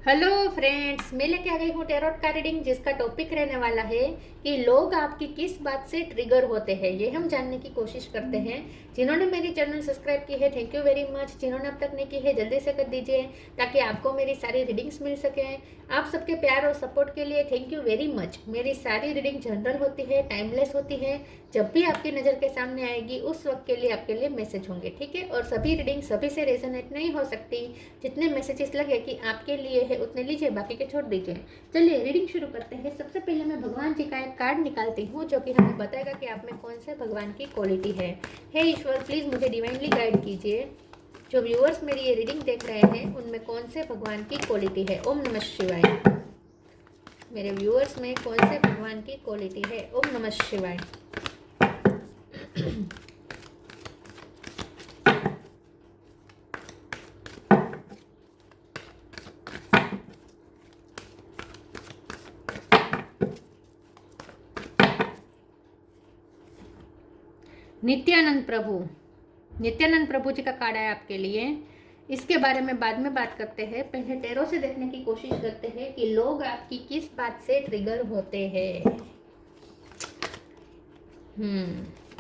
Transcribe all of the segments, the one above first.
Hello friends, मैं लेके आ गई हूँ टैरोट का रीडिंग जिसका टॉपिक रहने वाला है कि लोग आपकी किस बात से ट्रिगर होते हैं। ये हम जानने की कोशिश करते हैं। जिन्होंने मेरी चैनल सब्सक्राइब की है, थैंक यू वेरी मच। जिन्होंने अब तक नहीं की है, जल्दी से कर दीजिए ताकि आपको मेरी सारी रीडिंग्स मिल सके। आप सबके प्यार और सपोर्ट के लिए थैंक यू वेरी मच। मेरी सारी रीडिंग जनरल होती है, टाइमलेस होती है। जब भी आपकी नज़र के सामने आएगी उस वक्त के लिए आपके लिए मैसेज होंगे, ठीक है। और सभी रीडिंग सभी से रेजोनेट नहीं हो सकती। जितने मैसेजेस लगे कि आपके लिए है उतने लीजिए, बाकी के छोड़ दीजिए। चलिए रीडिंग शुरू करते हैं। सबसे पहले मैं भगवान जी का एक कार्ड निकालती हूँ जो कि हमें बताएगा कि आप में कौन से भगवान की क्वालिटी है। हे ईश्वर, प्लीज़ मुझे डिवाइनली गाइड कीजिए। जो व्यूअर्स मेरी ये रीडिंग देख रहे हैं उनमें कौन से भगवान की क्वालिटी है। ओम नमः शिवाय। मेरे व्यूअर्स में कौन से भगवान की क्वालिटी है। ओम नमः शिवाय। नित्यानंद प्रभु जी का कार्ड है आपके लिए। इसके बारे में बाद में बात करते हैं। पहले टैरो से देखने की कोशिश करते हैं कि लोग आपकी किस बात से ट्रिगर होते हैं।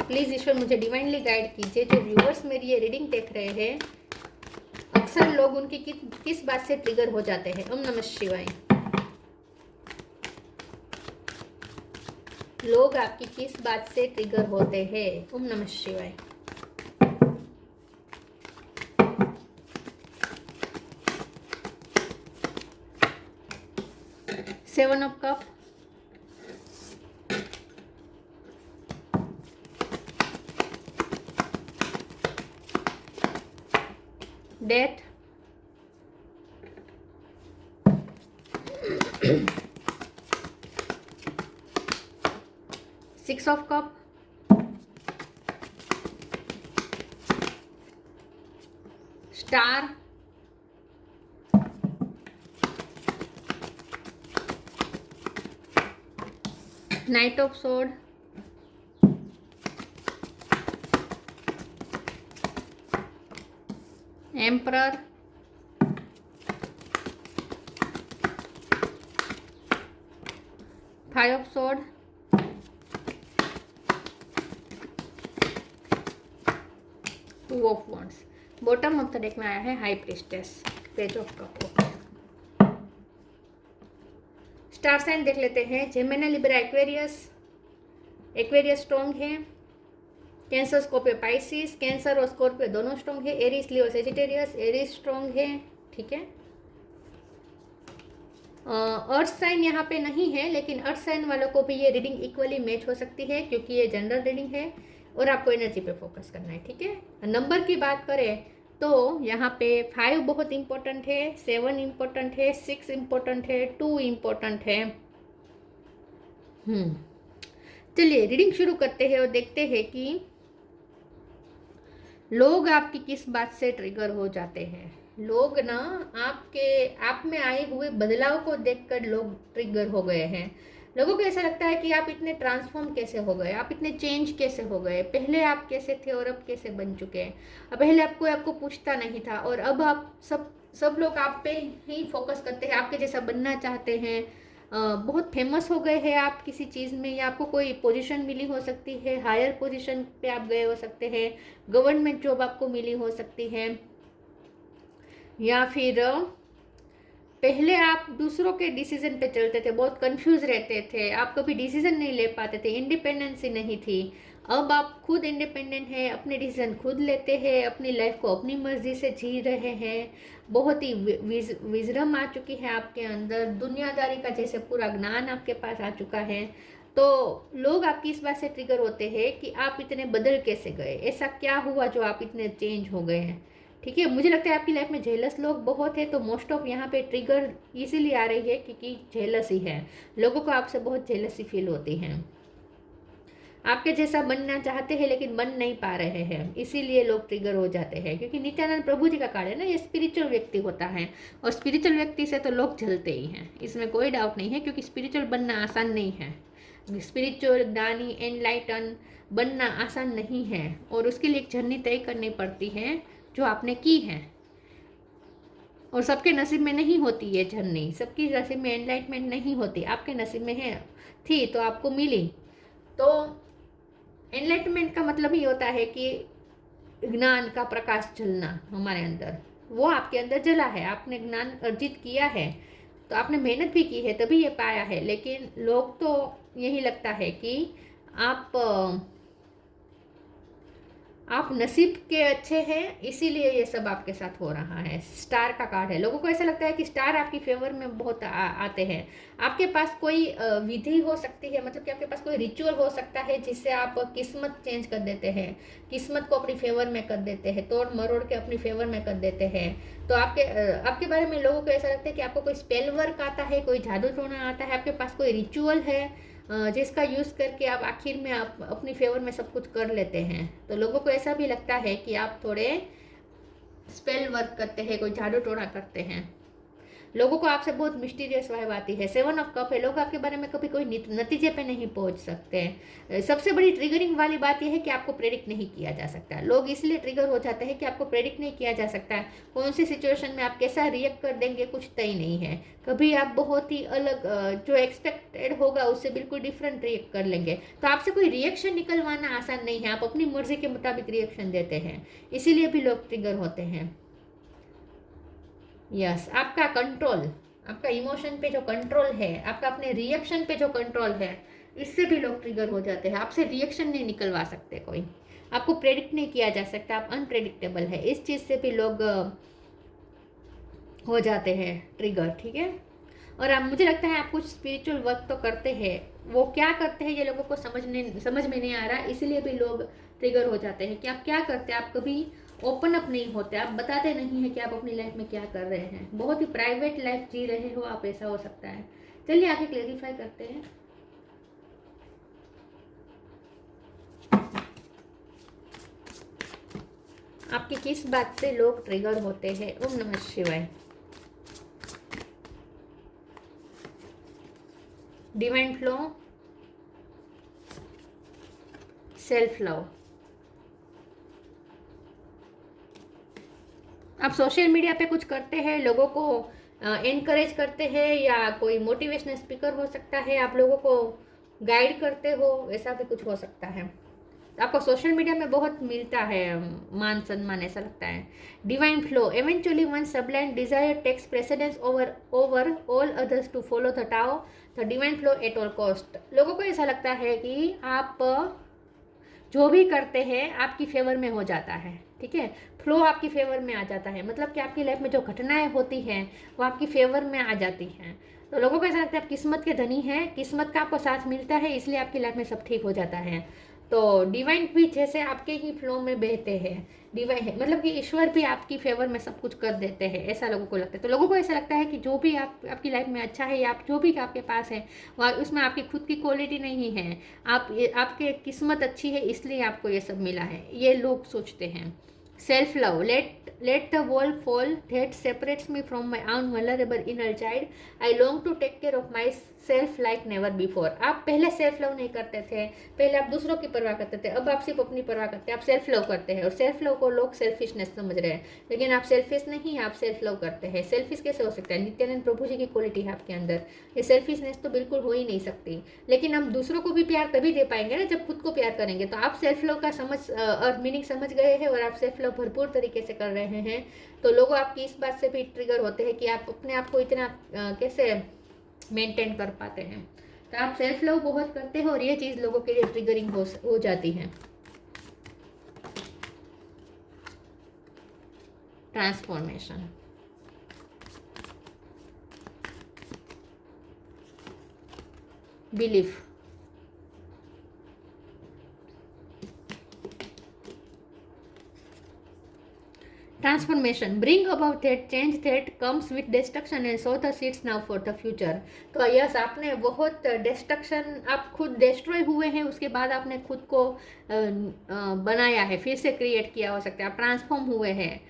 प्लीज ईश्वर मुझे डिवाइनली गाइड कीजिए। जो व्यूअर्स मेरी ये रीडिंग देख रहे हैं, अक्सर लोग उनकी किस बात से ट्रिगर हो जाते हैं। ओम नमः शिवाय। लोग आपकी किस बात से ट्रिगर होते हैं। ओम नमः शिवाय। Seven of cup, death, six of cup, star, knight of sword, emperor, five of sword, two of wands. Bottom of the deck में आया है high priestess, page of cup. Star sign देख लेते हैं। Gemini, Libra, Aquarius. Aquarius strong है। Cancer, Scorpio, Pisces. Cancer और Scorpio दोनों strong है। Aries, Leo, Sagittarius. Aries strong है, ठीक है। अर्थ साइन यहाँ पे नहीं है, लेकिन अर्थ साइन वालों को भी ये रीडिंग इक्वली मैच हो सकती है क्योंकि ये जनरल रीडिंग है और आपको एनर्जी पे फोकस करना है, ठीक है। नंबर की बात करें तो यहाँ पे 5 बहुत इंपॉर्टेंट है, 7 इंपॉर्टेंट है, 6 इंपॉर्टेंट है, 2 इंपॉर्टेंट है। चलिए रीडिंग शुरू करते हैं और देखते हैं कि लोग आपकी किस बात से ट्रिगर हो जाते हैं। लोग ना आप में आए हुए बदलाव को देखकर लोग ट्रिगर हो गए हैं। लोगों को ऐसा लगता है कि आप इतने ट्रांसफॉर्म कैसे हो गए, आप इतने चेंज कैसे हो गए। पहले आप कैसे थे और अब कैसे बन चुके हैं। अब पहले आपको पूछता नहीं था और अब आप सब लोग आप पे ही फोकस करते हैं, आपके जैसा बनना चाहते हैं। बहुत फेमस हो गए हैं आप किसी चीज़ में, या आपको कोई पोजीशन मिली हो सकती है, हायर पोजीशन पे आप गए हो सकते हैं, गवर्नमेंट जॉब आपको मिली हो सकती है, या फिर पहले आप दूसरों के डिसीजन पे चलते थे, बहुत कंफ्यूज रहते थे, आप कभी डिसीजन नहीं ले पाते थे, इंडिपेंडेंसी नहीं थी। अब आप खुद इंडिपेंडेंट हैं, अपने डिसीजन खुद लेते हैं, अपनी लाइफ को अपनी मर्जी से जी रहे हैं। बहुत ही विजडम आ चुकी है आपके अंदर, दुनियादारी का जैसे पूरा ज्ञान आपके पास आ चुका है। तो लोग आपकी इस बात से ट्रिगर होते हैं कि आप इतने बदल कैसे गए, ऐसा क्या हुआ जो आप इतने चेंज हो गए हैं, ठीक है। मुझे लगता है आपकी लाइफ में जेलस लोग बहुत है, तो मोस्ट ऑफ यहाँ पे ट्रिगर इसीलिए आ रही है क्योंकि जेलस ही है। लोगों को आपसे बहुत जेलसी फील होती है, आपके जैसा बनना चाहते हैं लेकिन बन नहीं पा रहे हैं, इसीलिए लोग ट्रिगर हो जाते हैं। क्योंकि नित्यानंद प्रभु जी का कार्ड है ना, ये स्पिरिचुअल व्यक्ति होता है और स्पिरिचुअल व्यक्ति से तो लोग जलते ही हैं, इसमें कोई डाउट नहीं है। क्योंकि स्पिरिचुअल बनना आसान नहीं है, स्पिरिचुअल ज्ञानी एनलाइटन बनना आसान नहीं है और उसके लिए एक जर्नी तय करनी पड़ती है जो आपने की है। और सबके नसीब में नहीं होती ये जर्नी, सबकी नसीब में एनलाइटमेंट नहीं होती। आपके नसीब में है, थी तो आपको मिली। तो एनलाइटमेंट का मतलब ही होता है कि ज्ञान का प्रकाश जलना हमारे अंदर, वो आपके अंदर जला है, आपने ज्ञान अर्जित किया है, तो आपने मेहनत भी की है तभी ये पाया है। लेकिन लोग तो यही लगता है कि आप आप नसीब के अच्छे हैं इसीलिए ये सब आपके साथ हो रहा है। स्टार का कार्ड है, लोगों को ऐसा लगता है कि स्टार आपकी फेवर में बहुत आते हैं। आपके पास कोई विधि हो सकती है, मतलब कि आपके पास कोई रिचुअल हो सकता है जिससे आप किस्मत चेंज कर देते हैं, किस्मत को अपनी फेवर में कर देते हैं, तोड़ मरोड़ के अपनी फेवर में कर देते हैं। तो आपके बारे में लोगों को ऐसा लगता है कि आपको कोई स्पेल वर्क आता है, कोई जादू टोना आता है, आपके पास कोई रिचुअल है जिसका यूज़ करके आप आखिर में आप अपनी फेवर में सब कुछ कर लेते हैं। तो लोगों को ऐसा भी लगता है कि आप थोड़े स्पेल वर्क करते हैं, कोई जादू टोना करते हैं। लोगों को आपसे बहुत मिस्टीरियस वाइब आती है। 7 ऑफ कप है, लोग आपके बारे में कभी कोई नतीजे पे नहीं पहुंच सकते। सबसे बड़ी ट्रिगरिंग वाली बात यह है कि आपको प्रेडिक्ट नहीं किया जा सकता। लोग इसलिए ट्रिगर हो जाते हैं कि आपको प्रेडिक्ट नहीं किया जा सकता। कौन सी सिचुएशन में आप कैसा रिएक्ट कर देंगे कुछ तय नहीं है। कभी आप बहुत ही अलग, जो एक्सपेक्टेड होगा उससे बिल्कुल डिफरेंट रिएक्ट कर लेंगे। तो आपसे कोई रिएक्शन निकलवाना आसान नहीं है, आप अपनी मर्जी के मुताबिक रिएक्शन देते हैं, इसीलिए भी लोग ट्रिगर होते हैं। यस, आपका कंट्रोल, आपका इमोशन पे जो कंट्रोल है, आपका अपने रिएक्शन पे जो कंट्रोल है, इससे भी लोग ट्रिगर हो जाते हैं। आपसे रिएक्शन नहीं निकलवा सकते कोई, आपको प्रेडिक्ट नहीं किया जा सकता, आप अनप्रेडिक्टेबल है, इस चीज़ से भी लोग हो जाते हैं ट्रिगर। ठीक है, और आप, मुझे लगता है आप कुछ स्पिरिचुअल वर्क तो करते हैं, वो क्या करते हैं ये लोगों को समझ में नहीं आ रहा, इसीलिए भी लोग ट्रिगर हो जाते हैं कि आप क्या करते हैं। आप कभी ओपन अप नहीं होते, आप बताते नहीं हैं कि आप अपनी लाइफ में क्या कर रहे हैं, बहुत ही प्राइवेट लाइफ जी रहे हो आप, ऐसा हो सकता है। चलिए आगे क्लेरिफाई करते हैं। आपकी किस बात से लोग ट्रिगर होते हैं? ओम नमः शिवाय। Divine flow, self love. आप सोशल मीडिया पे कुछ करते हैं, लोगों को एनकरेज करते हैं, या कोई मोटिवेशनल स्पीकर हो सकता है, आप लोगों को गाइड करते हो, ऐसा भी कुछ हो सकता है। आपको सोशल मीडिया में बहुत मिलता है मान सम्मान, ऐसा लगता है। Divine flow, eventually one sublime desire takes precedence over all others to follow the Tao the divine flow at all cost. लोगों को ऐसा लगता है कि आप जो भी करते हैं आपकी फेवर में हो जाता है। ठीक है, फ्लो आपकी फेवर में आ जाता है, मतलब कि आपकी लाइफ में जो घटनाएं होती हैं वो आपकी फेवर में आ जाती हैं। तो लोगों को ऐसा लगता है आप किस्मत के धनी हैं, किस्मत का आपको साथ मिलता है, इसलिए आपकी लाइफ में सब ठीक हो जाता है। तो डिवाइन भी जैसे आपके ही फ्लो में बहते हैं, डिवाइन है मतलब कि ईश्वर भी आपकी फेवर में सब कुछ कर देते हैं, ऐसा लोगों को लगता है। तो लोगों को ऐसा लगता है कि जो भी आपकी लाइफ में अच्छा है, या आप जो भी आपके पास है वह उसमें आपकी खुद की क्वालिटी नहीं है, आपके किस्मत अच्छी है इसलिए आपको ये सब मिला है, ये लोग सोचते हैं। Self love, let the wall fall that separates me from my own vulnerable inner child. I long to take care of myself like never before. आप पहले सेल्फ लव नहीं करते थे, पहले आप दूसरों की परवाह करते थे, अब आप सिर्फ अपनी परवाह करते हैं, आप सेल्फ लव करते हैं। और सेल्फ लव को लोग सेल्फिशनेस समझ रहे हैं, लेकिन आप सेल्फिश नहीं, आप सेल्फ लव करते हैं। सेल्फिश कैसे हो सकता है? नित्यानंद प्रभु जी की क्वालिटी है आपके अंदर, ये सेल्फिशनेस तो बिल्कुल हो ही नहीं सकती। लेकिन हम दूसरों को भी प्यार तभी दे पाएंगे ना जब खुद को प्यार करेंगे। तो आप सेल्फ लव का समझ और मीनिंग समझ गए हैं, और आप सेल्फ लव भरपूर तरीके से कर रहे हैं। तो लोग आपकी इस बात से भी ट्रिगर होते हैं कि आप अपने आप को इतना कैसे मेंटेन कर पाते हैं। तो आप सेल्फ लव बहुत करते हो, और ये चीज़ लोगों के लिए ट्रिगरिंग हो जाती है। Transformation, belief, transformation, bring about that change that comes with destruction and so the seeds now for the future. तो यस, आपने बहुत डिस्ट्रक्शन, आप खुद डिस्ट्रॉय हुए हैं, उसके बाद आपने खुद को बनाया है, फिर से क्रिएट किया हो सकता है, आप ट्रांसफॉर्म हुए हैं।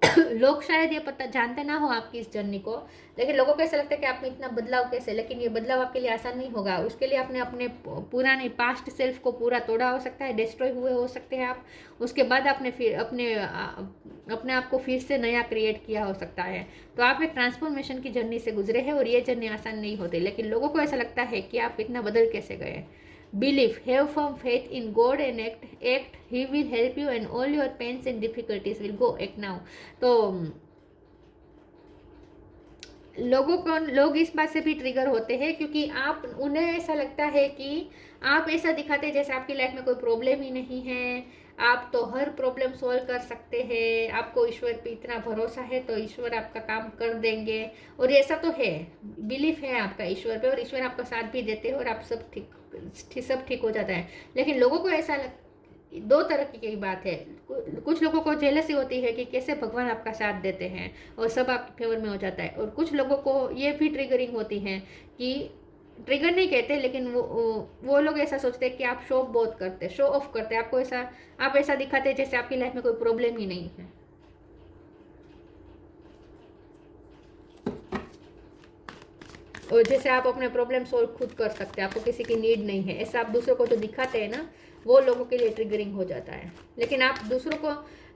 लोग शायद ये पता जानते ना हो आपकी इस जर्नी को, लेकिन लोगों को ऐसा लगता है कि आप में इतना बदलाव कैसे, लेकिन ये बदलाव आपके लिए आसान नहीं होगा। उसके लिए आपने अपने पुराने पास्ट सेल्फ को पूरा तोड़ा हो सकता है, डिस्ट्रॉय हुए हो सकते हैं आप। उसके बाद आपने फिर अपने आप को फिर से नया क्रिएट किया हो सकता है। तो आप एक ट्रांसफॉर्मेशन की जर्नी से गुजरे हैं और ये जर्नी आसान नहीं होती, लेकिन लोगों को ऐसा लगता है कि आप इतना बदल कैसे गए। Believe, have firm faith in God and act. He will help you and all your pains and difficulties will go. Act now. तो लोग इस बात से भी ट्रिगर होते हैं क्योंकि आप उन्हें ऐसा लगता है कि आप ऐसा दिखाते हैं जैसे आपकी लाइफ में कोई प्रॉब्लम ही नहीं है, आप तो हर प्रॉब्लम सॉल्व कर सकते हैं, आपको ईश्वर पे इतना भरोसा है तो ईश्वर आपका काम कर देंगे। और ऐसा तो है, बिलीफ है आपका ईश्वर पे और ईश्वर आपका साथ भी देते हैं और आप सब ठीक हो जाता है। लेकिन लोगों को ऐसा दो तरह की बात है। कुछ लोगों को जेलसी होती है कि कैसे भगवान आपका साथ देते हैं और सब आपके फेवर में हो जाता है, और कुछ लोगों को ये भी ट्रिगरिंग होती है कि ट्रिगर नहीं कहते, लेकिन वो लोग ऐसा सोचते हैं कि आप शो बहुत करते, शो ऑफ करते, आपको ऐसा आप ऐसा दिखाते हैं जैसे आपकी लाइफ में कोई प्रॉब्लम ही नहीं है। और जैसे आप अपने प्रॉब्लम सोल्व खुद कर सकते हैं, आपको किसी की नीड नहीं है, ऐसा आप दूसरों को जो दिखाते हैं ना, वो लोगों के लिए ट्रिगरिंग हो जाता है। लेकिन आप दूसरों को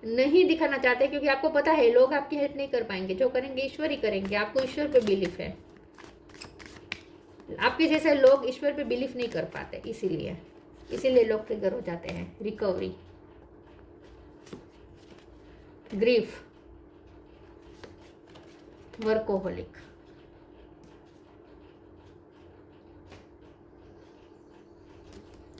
नहीं दिखाना चाहते क्योंकि आपको पता है लोग आपकी हेल्प नहीं कर पाएंगे, जो करेंगे ईश्वर ही करेंगे। आपको ईश्वर पे बिलीफ है, आपके जैसे लोग ईश्वर पे बिलीफ नहीं कर पाते, इसीलिए लोग ट्रिगर हो जाते हैं। Recovery, grief, workaholic.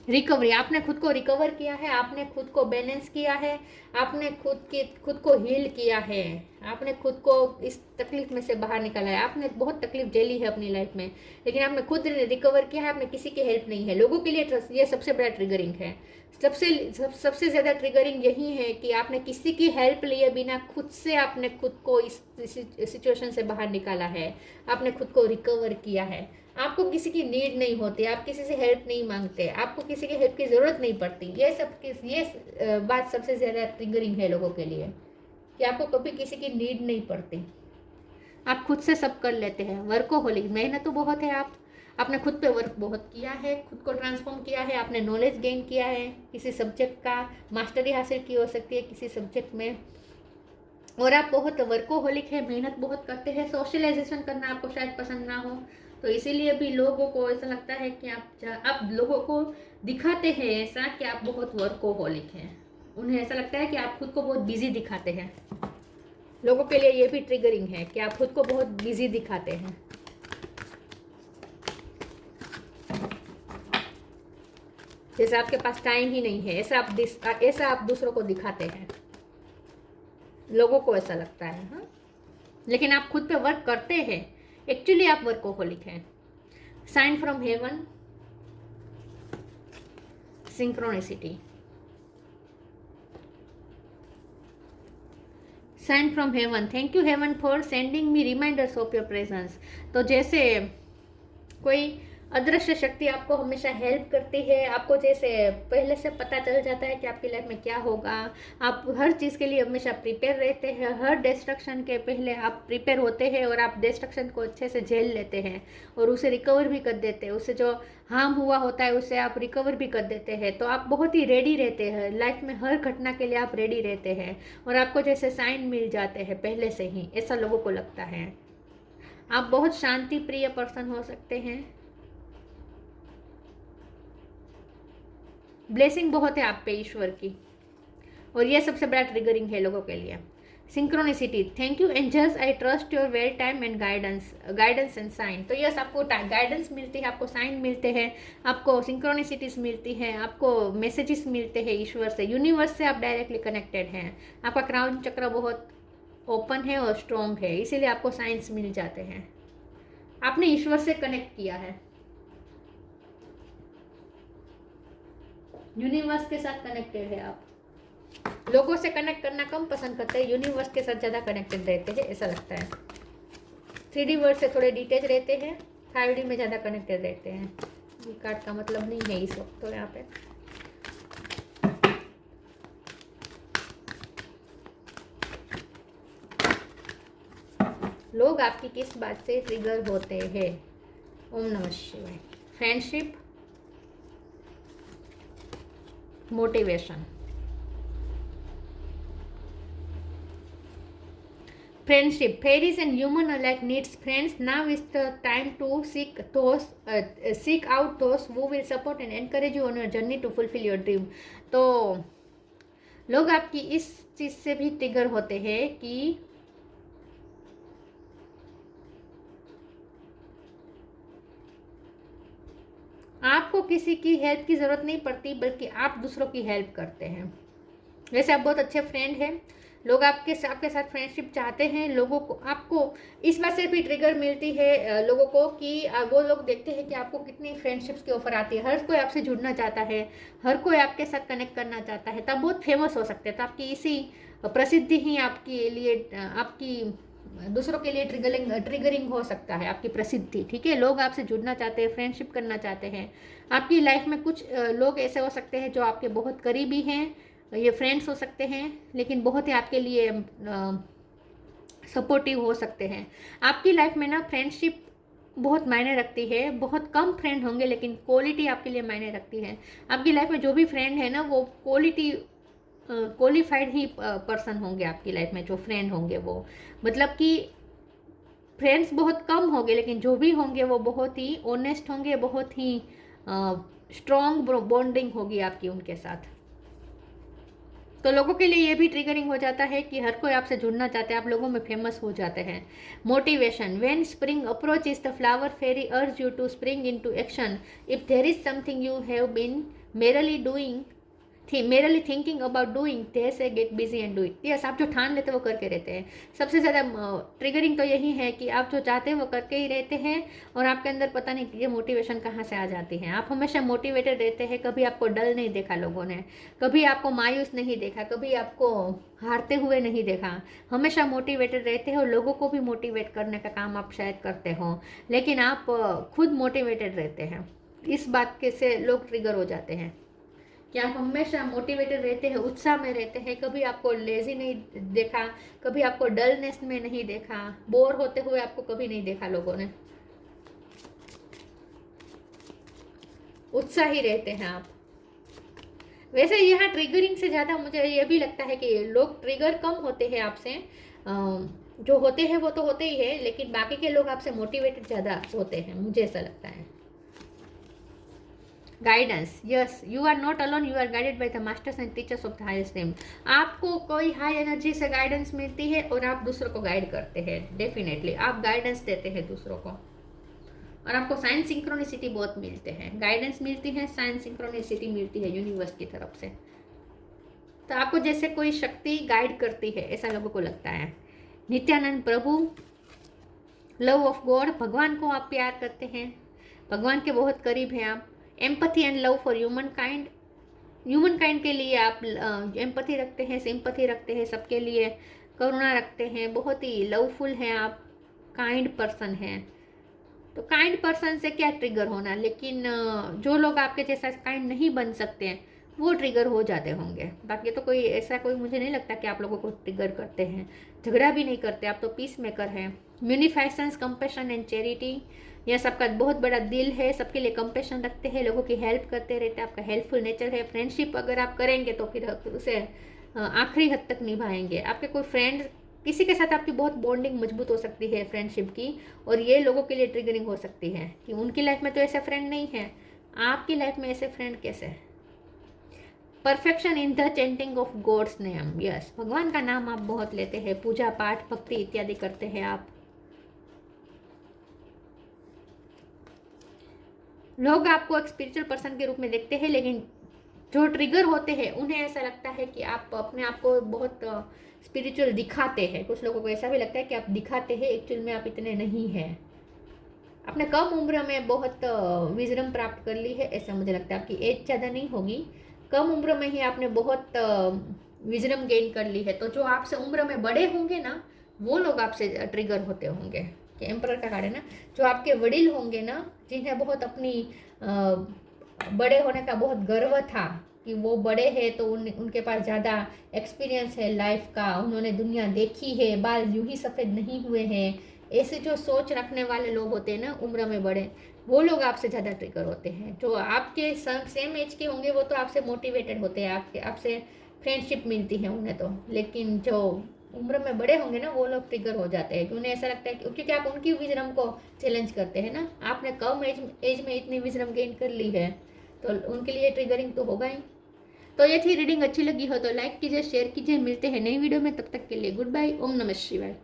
रिकवरी, आपने खुद को रिकवर किया है, आपने खुद को बैलेंस किया है, आपने खुद को हील किया है, आपने खुद को इस तकलीफ में से बाहर निकाला है। आपने बहुत तकलीफ झेली है अपनी लाइफ में, लेकिन आपने खुद रिकवर किया है, आपने किसी की हेल्प नहीं है। लोगों के लिए ये सबसे बड़ा ट्रिगरिंग है। सबसे ज़्यादा ट्रिगरिंग यही है कि आपने किसी की हेल्प लिए बिना खुद से आपने खुद को इस सिचुएशन से बाहर निकाला है, आपने खुद को रिकवर किया है। आपको किसी की नीड नहीं होती, आप किसी से हेल्प नहीं मांगते, आपको किसी की हेल्प की ज़रूरत नहीं पड़ती। ये बात सबसे ज़्यादा ट्रिगरिंग है लोगों के लिए, कि आपको कभी किसी की नीड नहीं पड़ती, आप खुद से सब कर लेते हैं। वर्कोहोलिक, मेहनत तो बहुत है, आपने खुद पे वर्क बहुत किया है, खुद को ट्रांसफॉर्म किया है, आपने नॉलेज गेन किया है, किसी सब्जेक्ट का मास्टरी हासिल की हो सकती है किसी सब्जेक्ट में, और आप बहुत वर्कोहोलिक है, मेहनत बहुत करते हैं। सोशलाइजेशन करना आपको शायद पसंद ना हो, तो इसीलिए भी लोगों को ऐसा लगता है कि आप लोगों को दिखाते हैं ऐसा कि आप बहुत वर्कोहोलिक हैं। उन्हें ऐसा लगता है कि आप खुद को बहुत बिजी दिखाते हैं। लोगों के लिए ये भी ट्रिगरिंग है कि आप खुद को बहुत बिजी दिखाते हैं। जैसे आपके पास टाइम ही नहीं है, ऐसा आप दूसरों को दिखाते हैं, लोगों को ऐसा लगता है। हाँ, लेकिन आप खुद पे वर्क करते हैं, एक्चुअली आप वर्कोहोलिक हैं। Sign from heaven, synchronicity. Sign from heaven, thank you heaven for sending me reminders of your presence. तो जैसे कोई अदृश्य शक्ति आपको हमेशा हेल्प करती है, आपको जैसे पहले से पता चल जाता है कि आपकी लाइफ में क्या होगा, आप हर चीज़ के लिए हमेशा प्रिपेयर रहते हैं, हर डिस्ट्रक्शन के पहले आप प्रिपेयर होते हैं और आप डिस्ट्रक्शन को अच्छे से झेल लेते हैं और उसे रिकवर भी कर देते हैं। उससे जो हार्म हुआ होता है उसे आप रिकवर भी कर देते हैं। तो आप बहुत ही रेडी रहते हैं, लाइफ में हर घटना के लिए आप रेडी रहते हैं और आपको जैसे साइन मिल जाते हैं पहले से ही, ऐसा लोगों को लगता है। आप बहुत शांति प्रिय पर्सन हो सकते हैं, ब्लेसिंग बहुत है आप पे ईश्वर की, और ये सबसे बड़ा ट्रिगरिंग है लोगों के लिए। Synchronicity, thank you angels, I trust your well time and guidance and sign. तो यस, आपको गाइडेंस मिलती है, आपको साइन मिलते हैं, आपको सिंक्रोनिसिटीज मिलती हैं, आपको मैसेजेस मिलते हैं ईश्वर से, यूनिवर्स से आप डायरेक्टली कनेक्टेड हैं। आपका क्राउन चक्र बहुत ओपन है और स्ट्रॉन्ग है, इसीलिए आपको साइंस मिल जाते हैं। आपने ईश्वर से कनेक्ट किया है, यूनिवर्स के साथ कनेक्टेड है आप। लोगों से कनेक्ट करना कम पसंद करते हैं, यूनिवर्स के साथ ज़्यादा कनेक्टेड रहते हैं, ऐसा लगता है। 3D वर्ल्ड से थोड़े डिटेच रहते हैं, 5D में ज़्यादा कनेक्टेड रहते हैं। ये कार्ड का मतलब नहीं है इस वक्त तो यहाँ पे। लोग आपकी किस बात से ट्रिगर होते हैं? ओम नमः शिवाय। Friendship, motivation. Friendship. Fairies and human alike needs friends. Now is the time to seek out those who will support and encourage you on your journey to fulfill your dream. तो लोग आपकी इस चीज से भी ट्रिगर होते हैं कि आपको किसी की हेल्प की ज़रूरत नहीं पड़ती, बल्कि आप दूसरों की हेल्प करते हैं। वैसे आप बहुत अच्छे फ्रेंड हैं, लोग आपके साथ फ्रेंडशिप चाहते हैं। लोगों को आपको इस बात से भी ट्रिगर मिलती है लोगों को कि वो लोग देखते हैं कि आपको कितनी फ्रेंडशिप्स की ऑफर आती है। हर कोई आपसे जुड़ना चाहता है, हर कोई आपके साथ कनेक्ट करना चाहता है, तब बहुत फेमस हो सकते हैं। तो आपकी इसी प्रसिद्धि ही आपके लिए, आपकी दूसरों के लिए ट्रिगरिंग हो सकता है, आपकी प्रसिद्धि। ठीक है, लोग आपसे जुड़ना चाहते हैं, फ्रेंडशिप करना चाहते हैं। आपकी लाइफ में कुछ लोग ऐसे हो सकते हैं जो आपके बहुत करीबी हैं, ये फ्रेंड्स हो सकते हैं, लेकिन बहुत ही आपके लिए सपोर्टिव हो सकते हैं। आपकी लाइफ में ना फ्रेंडशिप बहुत मायने रखती है। बहुत कम फ्रेंड होंगे, लेकिन क्वालिटी आपके लिए मायने रखती है। आपकी लाइफ में जो भी फ्रेंड है ना, वो क्वालिफाइड ही पर्सन होंगे आपकी लाइफ में। जो फ्रेंड होंगे वो, मतलब कि फ्रेंड्स बहुत कम होंगे, लेकिन जो भी होंगे वो बहुत ही ऑनेस्ट होंगे, बहुत ही स्ट्रॉन्ग बॉन्डिंग होगी आपकी उनके साथ। तो लोगों के लिए ये भी ट्रिगरिंग हो जाता है कि हर कोई आपसे जुड़ना चाहते हैं, आप लोगों में फेमस हो जाते हैं। Motivation. When spring approach is the flower fairy urge you to spring into action. If there is something you have been merely thinking about doing, they say get busy and do it। Yes, आप जो ठान लेते हैं वो करके रहते हैं। सबसे ज़्यादा ट्रिगरिंग तो यही है कि आप जो चाहते हैं वो करके ही रहते हैं, और आपके अंदर पता नहीं ये मोटिवेशन कहाँ से आ जाती है। आप हमेशा मोटिवेटेड रहते हैं, कभी आपको डल नहीं देखा लोगों ने, कभी आपको मायूस नहीं देखा, कभी आपको हारते हुए नहीं देखा। हमेशा मोटिवेटेड रहते हो, लोगों को भी मोटिवेट करने का काम आप शायद करते हो, लेकिन आप खुद मोटिवेटेड रहते हैं। इस बात के से लोग ट्रिगर हो जाते हैं कि आप हमेशा मोटिवेटेड रहते हैं, उत्साह में रहते हैं। कभी आपको लेजी नहीं देखा, कभी आपको डलनेस में नहीं देखा, बोर होते हुए आपको कभी नहीं देखा लोगों ने। उत्साही रहते हैं आप। वैसे यहाँ ट्रिगरिंग से ज़्यादा मुझे ये भी लगता है कि लोग ट्रिगर कम होते हैं आपसे। जो होते हैं वो तो होते ही है, लेकिन बाकी के लोग आपसे मोटिवेटेड ज़्यादा होते हैं, मुझे ऐसा लगता है। Guidance. Yes, you are not alone, you are guided by the masters and teachers of the highest name. आपको कोई हाई एनर्जी से गाइडेंस मिलती है और आप दूसरों को गाइड करते हैं। डेफिनेटली आप गाइडेंस देते हैं दूसरों को, और आपको साइंस सिंक्रोनिसिटी बहुत मिलते हैं। गाइडेंस मिलती है, साइंस सिंक्रोनिसिटी मिलती है यूनिवर्स की तरफ से। तो आपको जैसे कोई शक्ति गाइड करती है, ऐसा लोगों को लगता है। नित्यानंद प्रभु, लव ऑफ गॉड, भगवान को आप प्यार करते हैं, भगवान के बहुत करीब हैं आप। Empathy and love for human kind के लिए आप एम्पैथी रखते हैं, सिंपैथी रखते हैं, सबके लिए करुणा रखते हैं, बहुत ही लवफुल हैं आप, काइंड पर्सन हैं। तो काइंड पर्सन से क्या ट्रिगर होना, लेकिन जो लोग आपके जैसा काइंड नहीं बन सकते हैं वो ट्रिगर हो जाते होंगे। बाकी तो कोई ऐसा कोई मुझे नहीं लगता कि आप लोगों को ट्रिगर करते हैं। झगड़ा भी नहीं करते, आप तो पीस मेकर हैं। म्यूनिफाइसेंस, कंपैशन एंड चैरिटी। यह सबका बहुत बड़ा दिल है, सबके लिए कंपैशन रखते हैं, लोगों की हेल्प करते रहते हैं, आपका हेल्पफुल नेचर है। फ्रेंडशिप अगर आप करेंगे तो फिर उसे आखिरी हद तक निभाएंगे। आपके कोई फ्रेंड, किसी के साथ आपकी बहुत बॉन्डिंग मजबूत हो सकती है फ्रेंडशिप की, और ये लोगों के लिए ट्रिगरिंग हो सकती है कि उनकी लाइफ में तो ऐसे फ्रेंड नहीं है, आपकी लाइफ में ऐसे फ्रेंड कैसे। Perfection in the chanting of God's name. Yes, भगवान का नाम आप बहुत लेते हैं, पूजा पाठ भक्ति इत्यादि करते हैं आप। लोग आपको एक स्पिरिचुअल पर्सन के रूप में देखते हैं, लेकिन जो ट्रिगर होते हैं उन्हें ऐसा लगता है कि आप अपने आप को बहुत स्पिरिचुअल दिखाते हैं। कुछ लोगों को ऐसा भी लगता है कि आप दिखाते हैं, एक्चुअल में आप इतने नहीं हैं। आपने कम उम्र में बहुत विजडम प्राप्त कर ली है, ऐसा मुझे लगता है। आपकी एज ज़्यादा नहीं होगी, कम उम्र में ही आपने बहुत विजडम गेन कर ली है। तो जो आपसे उम्र में बड़े होंगे ना, वो लोग आपसे ट्रिगर होते होंगे। कि एम्परर का कार्ड है ना, जो आपके वडील होंगे ना, जिन्हें बहुत अपनी बड़े होने का बहुत गर्व था कि वो बड़े हैं, तो उनके पास ज़्यादा एक्सपीरियंस है लाइफ का, उन्होंने दुनिया देखी है, बाल यूं ही सफ़ेद नहीं हुए हैं, ऐसी जो सोच रखने वाले लोग होते हैं ना, उम्र में बड़े, वो लोग आपसे ज़्यादा ट्रिगर होते हैं। जो आपके सेम एज के होंगे वो तो आपसे मोटिवेटेड होते हैं, आपसे फ्रेंडशिप मिलती है उन्हें तो, लेकिन जो उम्र में बड़े होंगे ना वो लोग ट्रिगर हो जाते हैं। उन्हें ऐसा लगता है कि क्योंकि आप उनकी विजडम को चैलेंज करते हैं ना, आपने कम एज में इतनी विजडम गेन कर ली है, तो उनके लिए ट्रिगरिंग तो होगा ही। तो ये थी रीडिंग। अच्छी लगी हो तो लाइक कीजिए, शेयर कीजिए। मिलते हैं नई वीडियो में, तब तक के लिए गुड बाय। ओम नमः शिवाय।